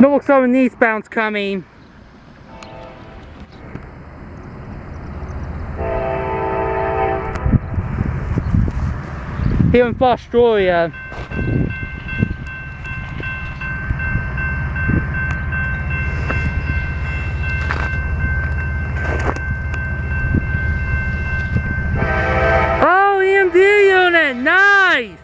Norfolk Southern eastbound's coming. Here in Fostoria. Oh, EMD unit, nice!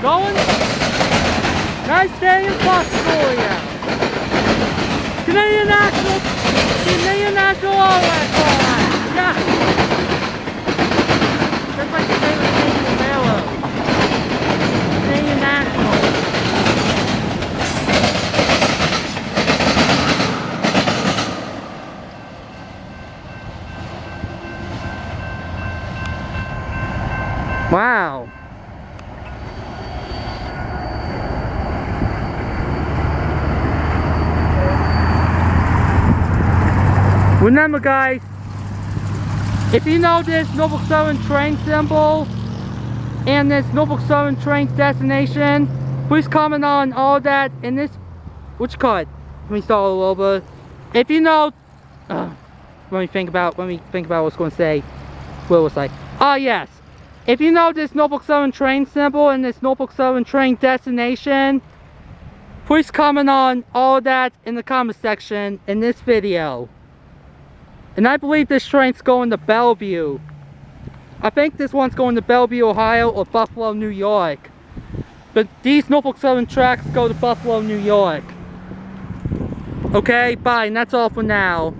Going? Nice day in Fostoria. Canadian National Alright, yeah. That's like the favorite Canadian Railroad. Canadian National. Wow. Remember guys, if you know this Norfolk Southern train symbol and this Norfolk Southern train destination, please comment on all that in this, which card? Let me start all over. If you know, let me think about what I was going to say. What was I? Oh yes, if you know this Norfolk Southern train symbol and this Norfolk Southern train destination, please comment on all that in the comment section in this video. And I believe this train's going to Bellevue. I think this one's going to Bellevue, Ohio or Buffalo, New York. But these Norfolk Southern tracks go to Buffalo, New York. Okay, bye, and that's all for now.